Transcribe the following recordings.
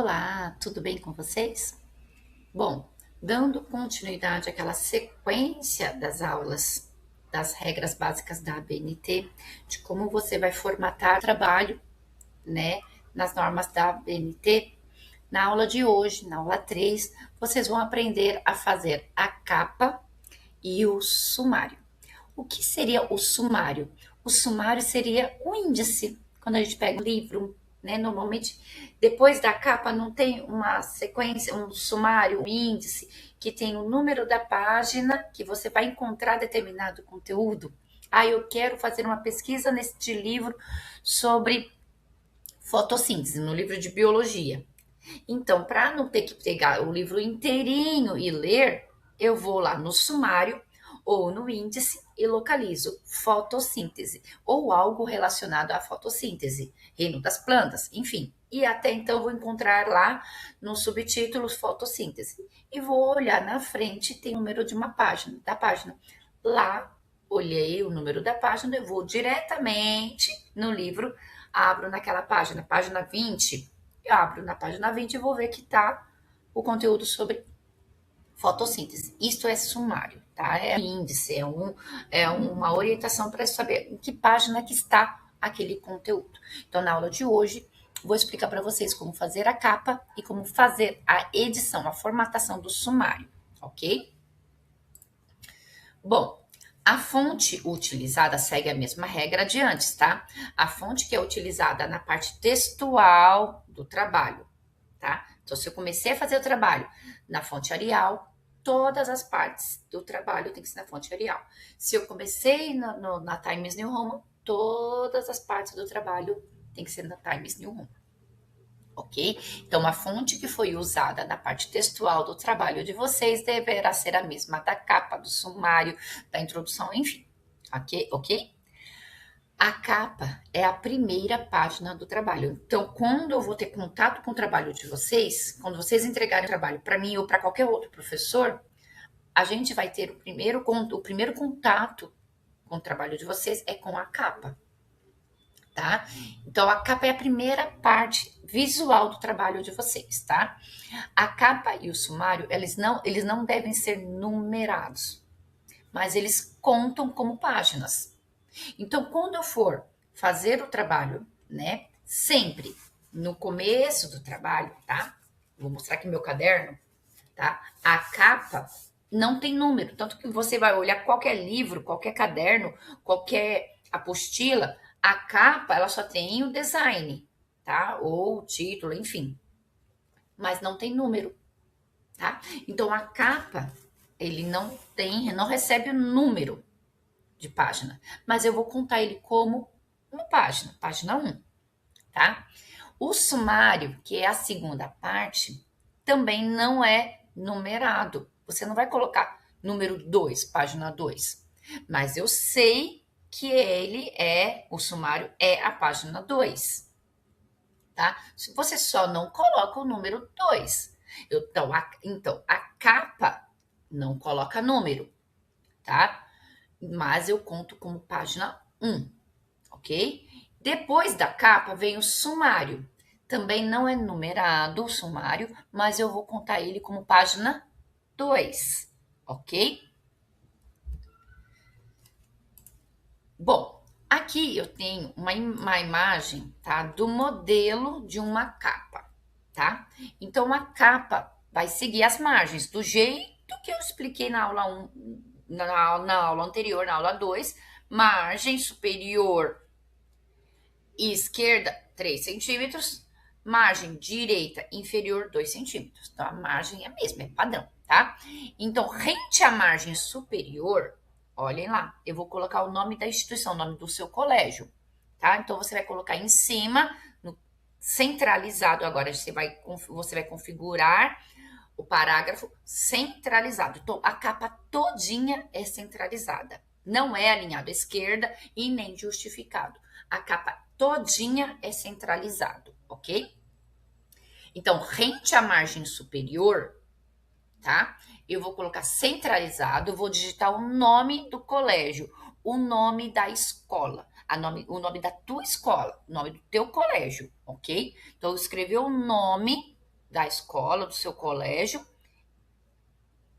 Olá, tudo bem com vocês? Bom, dando continuidade àquela sequência das aulas das regras básicas da ABNT, de como você vai formatar trabalho, né, nas normas da ABNT, na aula de hoje, na aula 3, vocês vão aprender a fazer a capa e o sumário. O que seria o sumário? O sumário seria o índice. Quando a gente pega um livro, né, normalmente depois da capa não tem uma sequência, um sumário, um índice, que tem o número da página que você vai encontrar determinado conteúdo. Ah, eu quero fazer uma pesquisa neste livro sobre fotossíntese, no livro de biologia. Então, para não ter que pegar o livro inteirinho e ler, eu vou lá no sumário ou no índice e localizo fotossíntese ou algo relacionado à fotossíntese, reino das plantas, enfim. E até então vou encontrar lá no subtítulo fotossíntese e vou olhar na frente, tem o número de uma página, da página. Lá olhei o número da página, eu vou diretamente no livro, abro naquela página, página 20, eu abro na página 20 e vou ver que está o conteúdo sobre fotossíntese. Isto é sumário, tá? É índice, é uma orientação para saber em que página que está aquele conteúdo. Então, na aula de hoje, vou explicar para vocês como fazer a capa e como fazer a edição, a formatação do sumário, ok? Bom, a fonte utilizada segue a mesma regra de antes, tá? A fonte que é utilizada na parte textual do trabalho, tá? Então, se eu comecei a fazer o trabalho na fonte Arial, todas as partes do trabalho tem que ser na fonte Arial. Se eu comecei na Times New Roman, todas as partes do trabalho tem que ser na Times New Roman. Ok? Então, a fonte que foi usada na parte textual do trabalho de vocês deverá ser a mesma da capa, do sumário, da introdução, enfim. Ok? A capa é a primeira página do trabalho. Então, quando eu vou ter contato com o trabalho de vocês, quando vocês entregarem o trabalho para mim ou para qualquer outro professor, a gente vai ter o primeiro contato com o trabalho de vocês é com a capa, tá? Então, a capa é a primeira parte visual do trabalho de vocês, tá? A capa e o sumário, eles não devem ser numerados, mas eles contam como páginas. Então, quando eu for fazer o trabalho, né, sempre no começo do trabalho, tá? Vou mostrar aqui meu caderno, tá? A capa não tem número, tanto que você vai olhar qualquer livro, qualquer caderno, qualquer apostila, a capa ela só tem o design, tá? Ou o título, enfim, mas não tem número, tá? Então a capa ele não recebe o número de página, mas eu vou contar ele como uma página, página 1, tá? O sumário, que é a segunda parte, também não é numerado. Você não vai colocar número 2, página 2. Mas eu sei que o sumário é a página 2, tá? Você só não coloca o número 2. Então, a capa não coloca número, tá? Mas eu conto como página 1, ok? Depois da capa vem o sumário. Também não é numerado o sumário, mas eu vou contar ele como página 2, ok? Bom, aqui eu tenho uma imagem, tá? Do modelo de uma capa, tá? Então, a capa vai seguir as margens, do jeito que eu expliquei na aula 1, na aula anterior, na aula 2, margem superior e esquerda 3 centímetros, margem direita inferior 2 centímetros. Então, a margem é a mesma, é padrão, tá? Então, rente à margem superior, olhem lá, eu vou colocar o nome da instituição, o nome do seu colégio, tá? Então, você vai colocar em cima, no centralizado, agora você vai configurar o parágrafo centralizado. Então, a capa todinha é centralizada. Não é alinhado à esquerda e nem justificado. A capa todinha é centralizado, ok? Então, rente à margem superior, tá? Eu vou colocar centralizado, vou digitar o nome do colégio, o nome da escola, o nome da tua escola, o nome do teu colégio, ok? Então, eu escrevi o nome da escola, do seu colégio,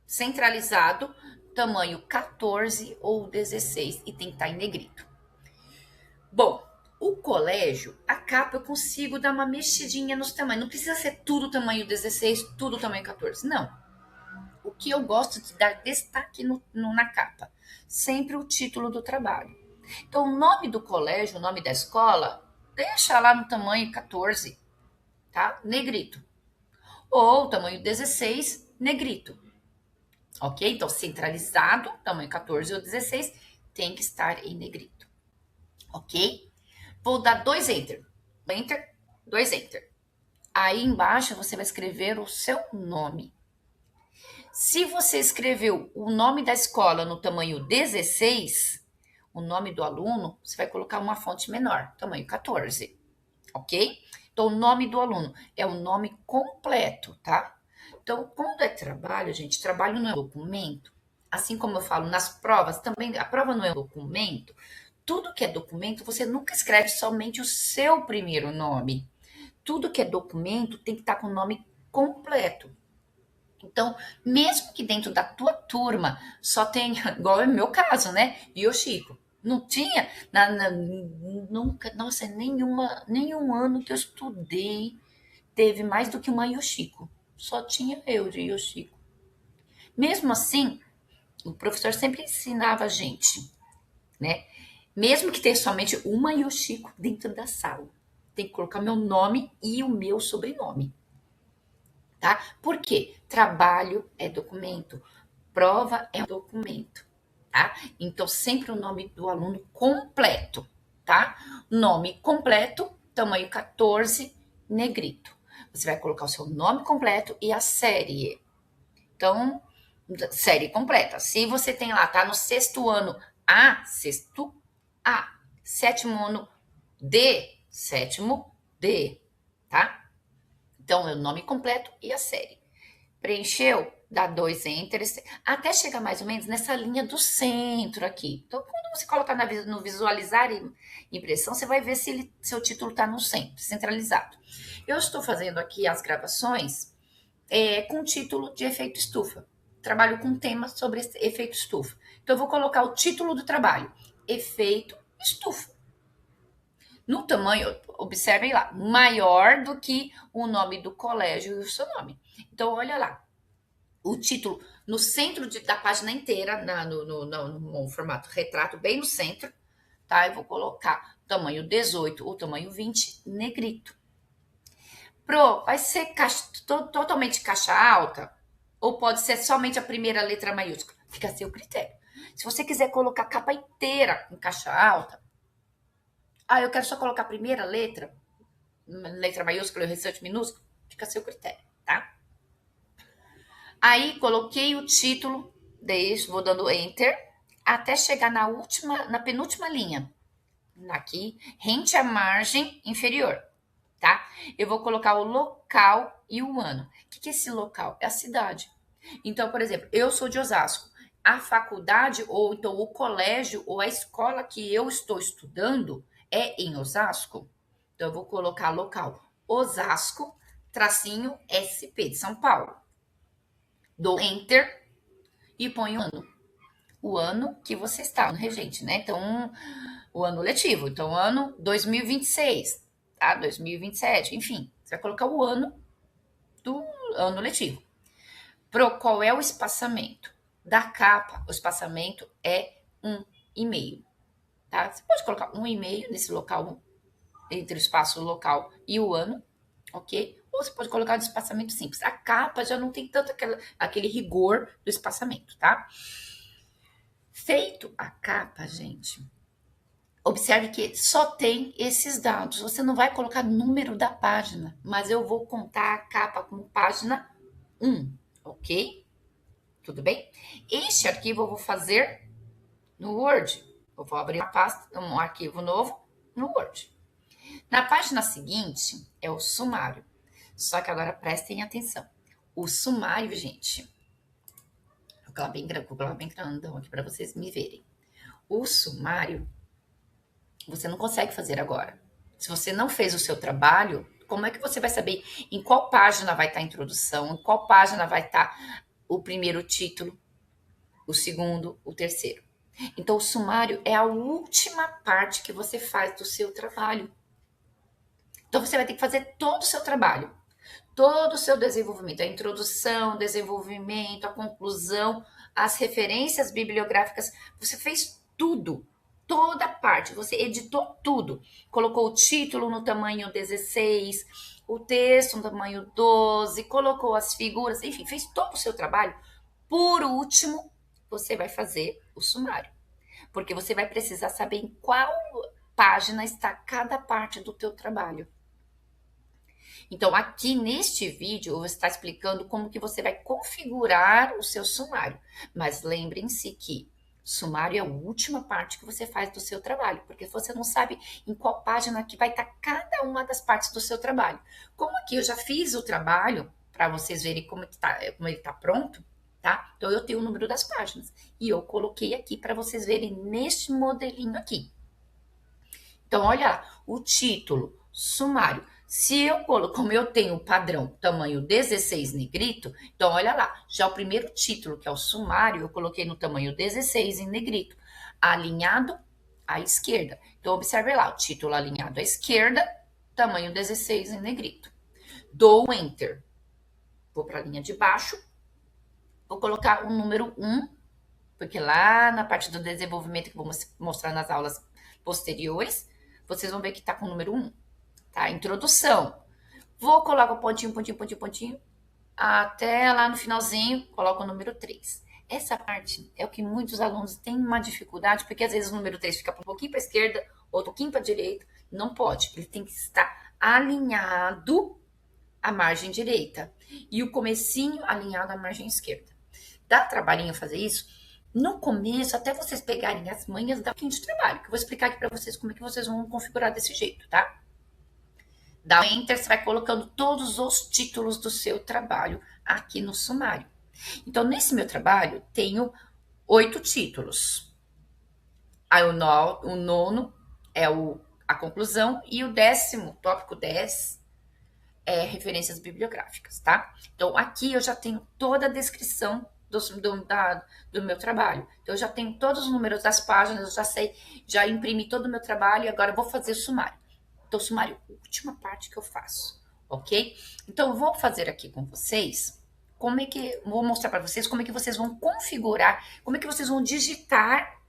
centralizado, tamanho 14 ou 16 e tem que estar em negrito. Bom, o colégio, a capa eu consigo dar uma mexidinha nos tamanhos. Não precisa ser tudo tamanho 16, tudo tamanho 14. Não. O que eu gosto de dar destaque na capa? Sempre o título do trabalho. Então, o nome do colégio, o nome da escola, deixa lá no tamanho 14, tá? Negrito. Ou tamanho 16, negrito. Ok? Então, centralizado, tamanho 14 ou 16, tem que estar em negrito. Ok? Vou dar 2 enter. Enter, 2 enter. Aí embaixo você vai escrever o seu nome. Se você escreveu o nome da escola no tamanho 16, o nome do aluno, você vai colocar uma fonte menor, tamanho 14, ok? Então, o nome do aluno é o nome completo, tá? Então, quando é trabalho, gente, trabalho não é documento. Assim como eu falo nas provas, também a prova não é documento. Tudo que é documento, você nunca escreve somente o seu primeiro nome. Tudo que é documento tem que estar com o nome completo. Então, mesmo que dentro da tua turma só tenha, igual é o meu caso, né? Yoshiko. Não tinha, nunca, nossa, nenhum ano que eu estudei teve mais do que uma Yoshiko. Só tinha eu de Yoshiko. Mesmo assim, o professor sempre ensinava a gente, né? Mesmo que tenha somente uma Yoshiko dentro da sala, tem que colocar meu nome e o meu sobrenome. Tá? Por quê? Trabalho é documento, prova é um documento, tá? Então, sempre o nome do aluno completo, tá? Nome completo, tamanho 14, negrito. Você vai colocar o seu nome completo e a série. Então, série completa. Se você tem lá, tá no sexto ano A, sexto A. Sétimo ano D, sétimo D, tá? Então, é o nome completo e a série. Preencheu? Dá 2 enter, até chegar mais ou menos nessa linha do centro aqui. Então, quando você colocar no visualizar impressão, você vai ver se seu título está no centro, centralizado. Eu estou fazendo aqui as gravações com título de efeito estufa. Trabalho com tema sobre efeito estufa. Então, eu vou colocar o título do trabalho, efeito estufa. No tamanho, observem lá, maior do que o nome do colégio e o seu nome. Então, olha lá, o título no centro da página inteira, no formato retrato, bem no centro, tá? Eu vou colocar tamanho 18 ou tamanho 20, negrito. Vai ser totalmente caixa alta? Ou pode ser somente a primeira letra maiúscula? Fica a seu critério. Se você quiser colocar a capa inteira em caixa alta, eu quero só colocar a primeira letra maiúscula e o restante minúsculo, fica a seu critério, tá? Aí coloquei o título, vou dando enter, até chegar na penúltima linha. Aqui, rente à margem inferior, tá? Eu vou colocar o local e o ano. O que é esse local? É a cidade. Então, por exemplo, eu sou de Osasco. A faculdade, ou então o colégio, ou a escola que eu estou estudando é em Osasco. Então, eu vou colocar local Osasco, tracinho SP de São Paulo. Dou enter e ponho o ano que você está no regente, né? Então, o ano letivo. Então, ano 2026, tá? 2027, enfim. Você vai colocar o ano do ano letivo. Qual é o espaçamento? Da capa, o espaçamento é 1,5, tá? Você pode colocar 1,5 nesse local, entre o espaço local e o ano, ok? Ou você pode colocar de espaçamento simples. A capa já não tem tanto aquele rigor do espaçamento, tá? Feito a capa, gente, observe que só tem esses dados. Você não vai colocar número da página, mas eu vou contar a capa como página 1, ok? Tudo bem? Este arquivo eu vou fazer no Word. Eu vou abrir uma pasta, um arquivo novo no Word. Na página seguinte é o sumário. Só que agora prestem atenção. O sumário, gente, vou colocar bem grandão aqui para vocês me verem. O sumário você não consegue fazer agora. Se você não fez o seu trabalho Como é que você vai saber em qual página vai estar a introdução, em qual página vai estar o primeiro título, o segundo, o terceiro? Então, o sumário é a última parte que você faz do seu trabalho. Então, você vai ter que fazer todo o seu trabalho, todo o seu desenvolvimento, a introdução, desenvolvimento, a conclusão, as referências bibliográficas. Você fez tudo, toda a parte, você editou tudo. Colocou o título no tamanho 16, o texto no tamanho 12, colocou as figuras, enfim, fez todo o seu trabalho. Por último, você vai fazer o sumário, porque você vai precisar saber em qual página está cada parte do teu trabalho. Então, aqui neste vídeo, eu vou estar explicando como que você vai configurar o seu sumário. Mas lembrem-se que sumário é a última parte que você faz do seu trabalho, porque você não sabe em qual página que vai estar cada uma das partes do seu trabalho. Como aqui eu já fiz o trabalho, para vocês verem como ele está pronto, tá? Então, eu tenho o número das páginas. E eu coloquei aqui para vocês verem neste modelinho aqui. Então, olha lá, o título, sumário. Se eu coloco, como eu tenho o padrão tamanho 16 negrito, então olha lá, já o primeiro título, que é o sumário, eu coloquei no tamanho 16 em negrito, alinhado à esquerda. Então, observe lá, o título alinhado à esquerda, tamanho 16 em negrito. Dou Enter. Vou para a linha de baixo, vou colocar o número 1, porque lá na parte do desenvolvimento que eu vou mostrar nas aulas posteriores, vocês vão ver que está com o número 1. Tá? Introdução. Vou colocar o pontinho, pontinho, pontinho, pontinho, até lá no finalzinho, coloco o número 3. Essa parte é o que muitos alunos têm uma dificuldade, porque às vezes o número 3 fica um pouquinho para a esquerda, outro pouquinho para a direita. Não pode, ele tem que estar alinhado à margem direita e o comecinho alinhado à margem esquerda. Dá trabalhinho fazer isso? No começo, até vocês pegarem as manhas, dá um pouquinho de trabalho, que eu vou explicar aqui para vocês como é que vocês vão configurar desse jeito, tá? Dá Enter, você vai colocando todos os títulos do seu trabalho aqui no sumário. Então, nesse meu trabalho, tenho 8 títulos. Aí, o nono é a conclusão e o 10º, tópico 10, é referências bibliográficas, tá? Então, aqui eu já tenho toda a descrição do meu trabalho. Então, eu já tenho todos os números das páginas, eu já sei, já imprimi todo o meu trabalho e agora eu vou fazer o sumário. Então, o sumário, última parte que eu faço, ok? Então, eu vou fazer aqui com vocês, vou mostrar para vocês como é que vocês vão configurar, como é que vocês vão digitar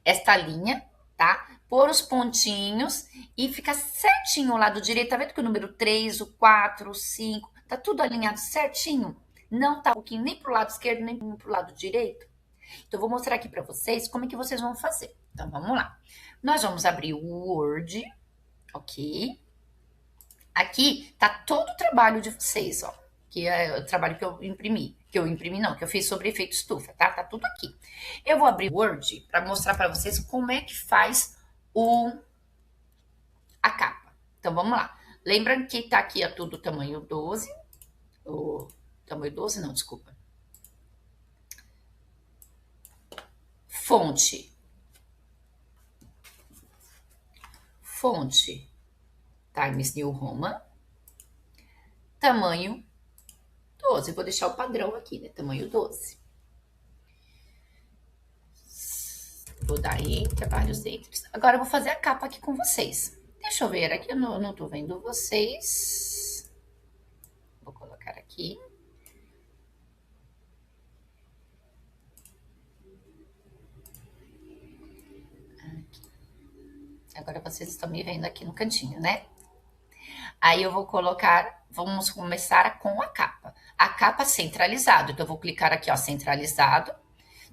esta linha, tá? Pôr os pontinhos e ficar certinho ao lado direito. Tá vendo que o número 3, o 4, o 5, tá tudo alinhado certinho? Não tá um pouquinho nem pro lado esquerdo, nem pro lado direito. Então, eu vou mostrar aqui para vocês como é que vocês vão fazer. Então, vamos lá. Nós vamos abrir o Word. Ok? Aqui tá todo o trabalho de vocês, ó. Que é o trabalho que eu imprimi. Que eu fiz sobre efeito estufa, tá? Tá tudo aqui. Eu vou abrir o Word para mostrar para vocês como é que faz a capa. Então, vamos lá. Lembra que tá aqui tudo tamanho 12. O tamanho 12, não, desculpa. Fonte. Times New Roman. Tamanho 12. Vou deixar o padrão aqui, né? Tamanho 12. Vou dar Enter, vários Enters. Agora eu vou fazer a capa aqui com vocês. Deixa eu ver aqui, eu não tô vendo vocês. Vou colocar aqui. Agora vocês estão me vendo aqui no cantinho, né? Aí eu vou colocar, vamos começar com a capa. A capa centralizado, então eu vou clicar aqui, ó, centralizado.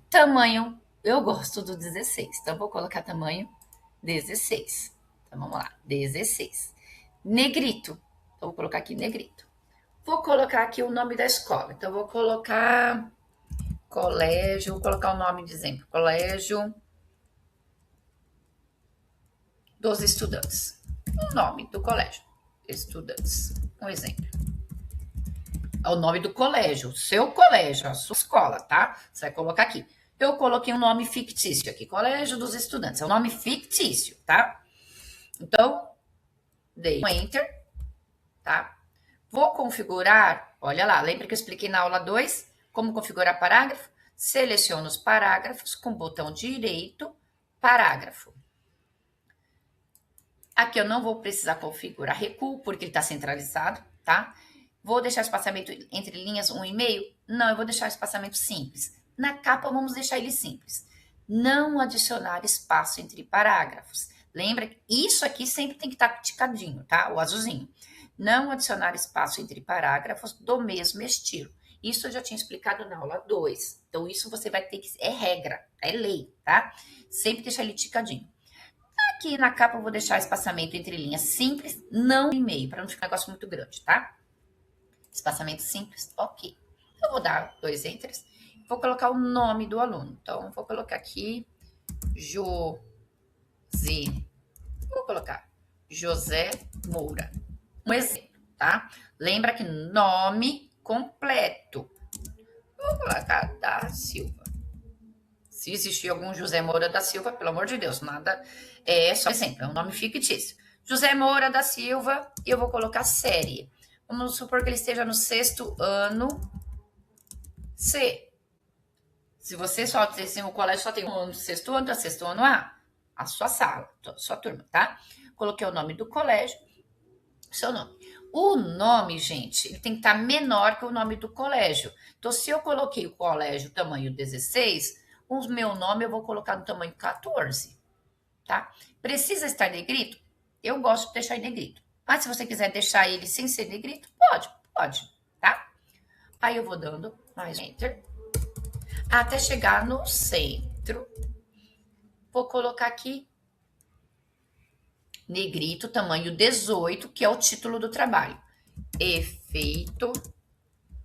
Tamanho, eu gosto do 16, então eu vou colocar tamanho 16. Então vamos lá, 16. Negrito, então vou colocar aqui negrito. Vou colocar aqui o nome da escola, então eu vou colocar colégio, vou colocar o nome de exemplo, Colégio dos Estudantes. O nome do colégio, estudantes, um exemplo. É o nome do colégio, o seu colégio, a sua escola, tá? Você vai colocar aqui. Eu coloquei um nome fictício aqui, Colégio dos Estudantes. É um nome fictício, tá? Então, dei um Enter. tá? Vou configurar, olha lá, lembra que eu expliquei na aula 2 como configurar parágrafo? Seleciono os parágrafos com o botão direito, parágrafo. Aqui eu não vou precisar configurar recuo, porque ele está centralizado, tá? Vou deixar espaçamento entre linhas 1,5? Não, eu vou deixar espaçamento simples. Na capa, vamos deixar ele simples. Não adicionar espaço entre parágrafos. Lembra que isso aqui sempre tem que estar ticadinho, tá? O azulzinho. Não adicionar espaço entre parágrafos do mesmo estilo. Isso eu já tinha explicado na aula 2. Então, isso você vai ter que... É regra, é lei, tá? Sempre deixar ele ticadinho. Aqui na capa eu vou deixar espaçamento entre linhas simples, não em meio, para não ficar um negócio muito grande, tá? Espaçamento simples, ok. Eu vou dar 2 enters. Vou colocar o nome do aluno. Então, vou colocar aqui Vou colocar José Moura. Um exemplo, tá? Lembra que nome completo. Vou colocar da Silva. Se existir algum José Moura da Silva, pelo amor de Deus, nada, é só exemplo, é um nome fictício. José Moura da Silva, e eu vou colocar série. Vamos supor que ele esteja no 6º ano C. Se você só, se o colégio só tem um ano, 6º ano, 6º ano a sua sala, a sua turma, tá? Coloquei o nome do colégio, seu nome. O nome, gente, ele tem que estar menor que o nome do colégio. Então, se eu coloquei o colégio tamanho 16, o meu nome eu vou colocar no tamanho 14, tá? Precisa estar negrito? Eu gosto de deixar em negrito. Mas se você quiser deixar ele sem ser negrito, pode, tá? Aí eu vou dando mais enter até chegar no centro. Vou colocar aqui negrito, tamanho 18, que é o título do trabalho. Efeito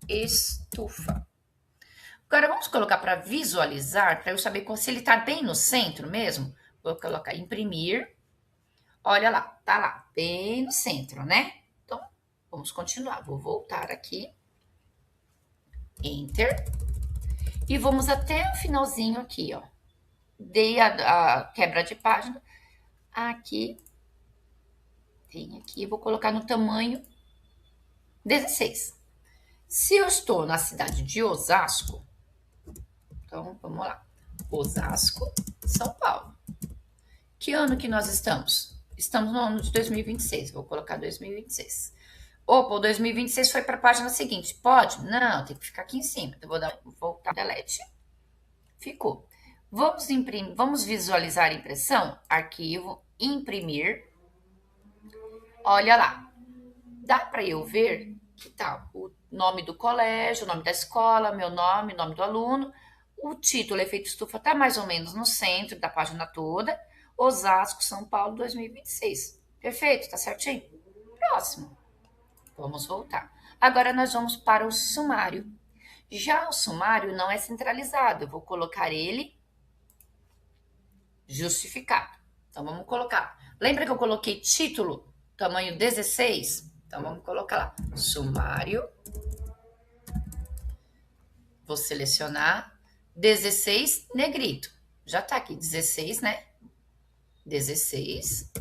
estufa. Agora vamos colocar para visualizar, para eu saber se ele está bem no centro mesmo. Vou colocar imprimir. Olha lá, tá lá, bem no centro, né? Então, vamos continuar. Vou voltar aqui. Enter. E vamos até o finalzinho aqui, ó. Dei a quebra de página. Aqui. Tem aqui, vou colocar no tamanho 16. Se eu estou na cidade de Osasco, então vamos lá. Osasco, São Paulo. Que ano que nós estamos? Estamos no ano de 2026. Vou colocar 2026. Opa, o 2026 foi para a página seguinte. Pode? Não, tem que ficar aqui em cima. Então, vou voltar delete. Ficou. Vamos imprimir, vamos visualizar a impressão. Arquivo, imprimir. Olha lá. Dá para eu ver que tá o nome do colégio, o nome da escola, meu nome, nome do aluno. O título, efeito estufa, tá mais ou menos no centro da página toda. Osasco, São Paulo, 2026. Perfeito, tá certinho? Próximo. Vamos voltar. Agora nós vamos para o sumário. Já o sumário não é centralizado. Eu vou colocar ele justificado. Então vamos colocar. Lembra que eu coloquei título, tamanho 16? Então vamos colocar lá. Sumário. Vou selecionar 16 negrito. Já tá aqui 16, né? 16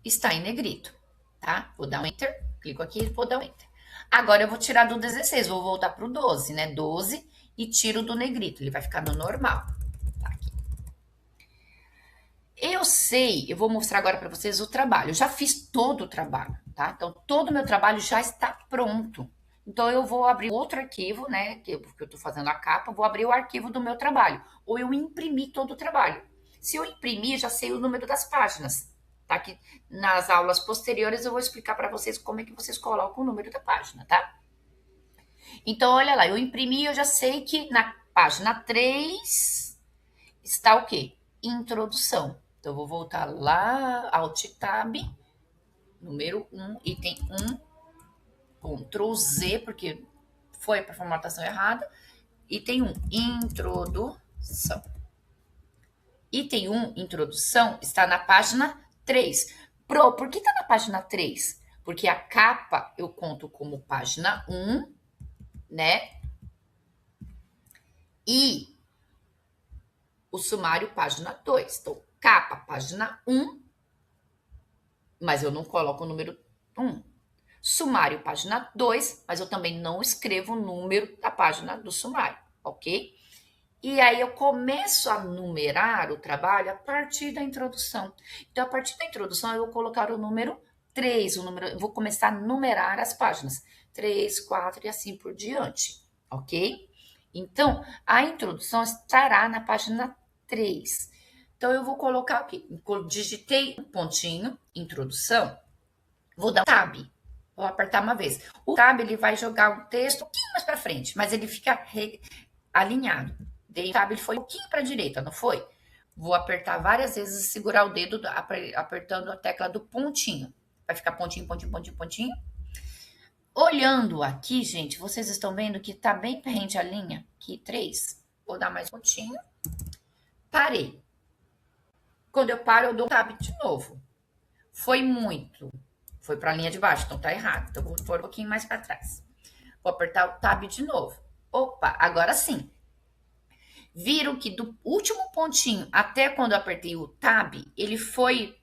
está em negrito, tá? Vou dar um enter, clico aqui e vou dar um enter. Agora eu vou tirar do 16, vou voltar pro 12, né? 12 e tiro do negrito, ele vai ficar no normal. Tá aqui. Eu sei, eu vou mostrar agora para vocês o trabalho. Eu já fiz todo o trabalho, tá? Então, todo o meu trabalho já está pronto. Então, eu vou abrir outro arquivo, né? Porque eu tô fazendo a capa, vou abrir o arquivo do meu trabalho. Ou eu imprimi todo o trabalho. Se eu imprimir, já sei o número das páginas. Tá? Que nas aulas posteriores eu vou explicar para vocês como é que vocês colocam o número da página, tá? Então, olha lá, eu imprimi, eu já sei que na página 3 está o quê? Introdução. Então, eu vou voltar lá, Alt Tab, número 1, item 1, Ctrl Z, porque foi para a formatação errada. Item 1, introdução. Item 1, introdução, está na página 3. Por que está na página 3? Porque a capa eu conto como página 1, né? E o sumário, página 2. Então, capa, página 1, mas eu não coloco o número 1. Sumário, página 2, mas eu também não escrevo o número da página do sumário, ok? E aí eu começo a numerar o trabalho a partir da introdução. Então, a partir da introdução, eu vou colocar o número 3, eu vou começar a numerar as páginas. 3, 4 e assim por diante, ok? Então, a introdução estará na página 3. Então, eu vou colocar aqui, digitei um pontinho, introdução, vou dar um tab, vou apertar uma vez. O tab, ele vai jogar o texto um pouquinho mais para frente, mas ele fica alinhado. Dei tab, ele foi um pouquinho para a direita, não foi? Vou apertar várias vezes e segurar o dedo apertando a tecla do pontinho. Vai ficar pontinho, pontinho, pontinho, pontinho. Olhando aqui, gente, vocês estão vendo que tá bem rente a linha? Aqui, 3. Vou dar mais um pontinho. Parei. Quando eu paro, eu dou um tab de novo. Foi muito. Foi para a linha de baixo, então tá errado. Então, vou pôr um pouquinho mais para trás. Vou apertar o tab de novo. Opa, agora sim. Viram que do último pontinho até quando eu apertei o tab, ele foi,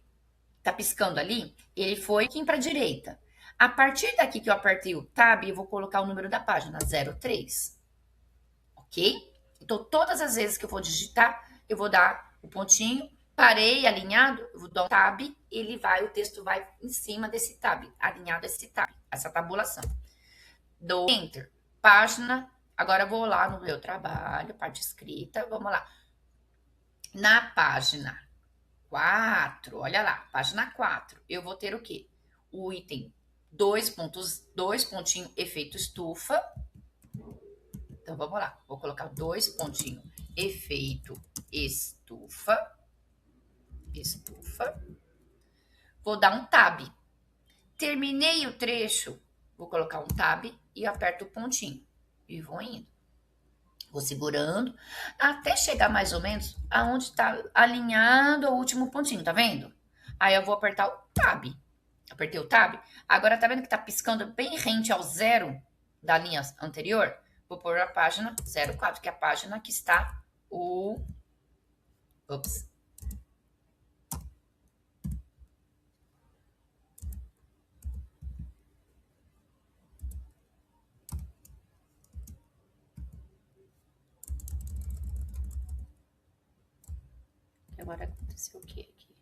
tá piscando ali, ele foi aqui para a direita. A partir daqui que eu apertei o tab, eu vou colocar o número da página, 03. Ok? Então, todas as vezes que eu vou digitar, eu vou dar o pontinho, parei, alinhado, eu vou dar um tab, o texto vai em cima desse tab, alinhado a esse tab, essa tabulação. Dou Enter, página. Agora eu vou lá no meu trabalho, parte escrita, vamos lá. Na página 4, olha lá, página 4, eu vou ter o quê? O item 2 pontinho, efeito estufa. Então, vamos lá. Vou colocar 2 pontinho, efeito estufa. Estufa. Vou dar um tab. Terminei o trecho, vou colocar um tab e aperto o pontinho. E vou indo. Vou segurando até chegar mais ou menos aonde está alinhado o último pontinho, tá vendo? Aí eu vou apertar o tab. Apertei o tab. Agora tá vendo que tá piscando bem rente ao 0 da linha anterior? Vou pôr a página 04, que é a página que está o... Ops. Agora aconteceu o que aqui?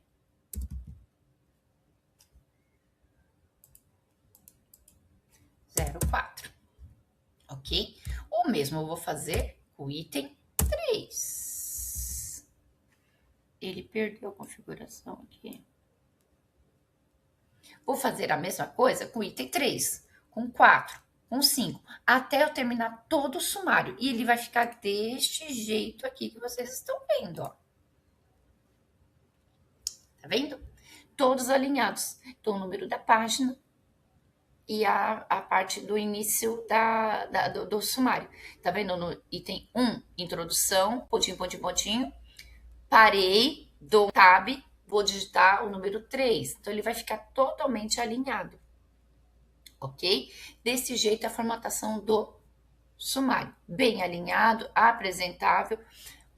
Zero, 4. Ok? O mesmo eu vou fazer com o item 3. Ele perdeu a configuração aqui. Vou fazer a mesma coisa com o item 3, com 4, com 5, até eu terminar todo o sumário. E ele vai ficar deste jeito aqui que vocês estão vendo, ó. Tá vendo? Todos alinhados. Então, o número da página e a parte do início do sumário. Tá vendo? No item 1, introdução, pontinho, pontinho, pontinho. Parei, dou tab, vou digitar o número 3. Então, ele vai ficar totalmente alinhado. Ok? Desse jeito, a formatação do sumário. Bem alinhado, apresentável.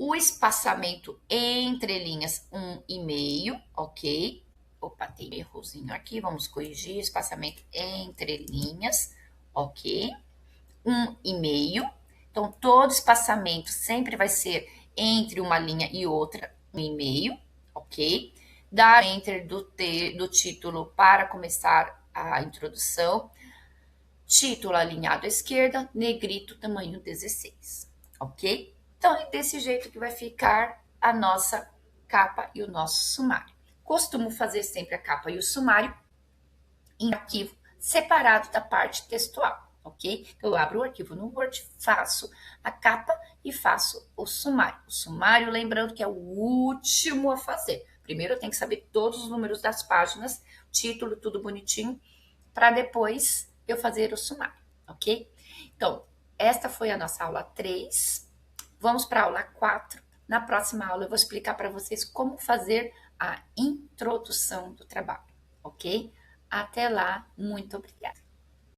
O espaçamento entre linhas, 1,5, ok? Opa, tem um errozinho aqui, vamos corrigir. Espaçamento entre linhas, ok? 1,5. Então, todo espaçamento sempre vai ser entre uma linha e outra, 1,5, ok? Dar enter do título para começar a introdução. Título alinhado à esquerda, negrito, tamanho 16, ok? Então, é desse jeito que vai ficar a nossa capa e o nosso sumário. Costumo fazer sempre a capa e o sumário em arquivo separado da parte textual, ok? Eu abro o arquivo no Word, faço a capa e faço o sumário. O sumário, lembrando que é o último a fazer. Primeiro eu tenho que saber todos os números das páginas, título, tudo bonitinho, para depois eu fazer o sumário, ok? Então, esta foi a nossa aula 3. Vamos para a aula 4. Na próxima aula eu vou explicar para vocês como fazer a introdução do trabalho, ok? Até lá, muito obrigada.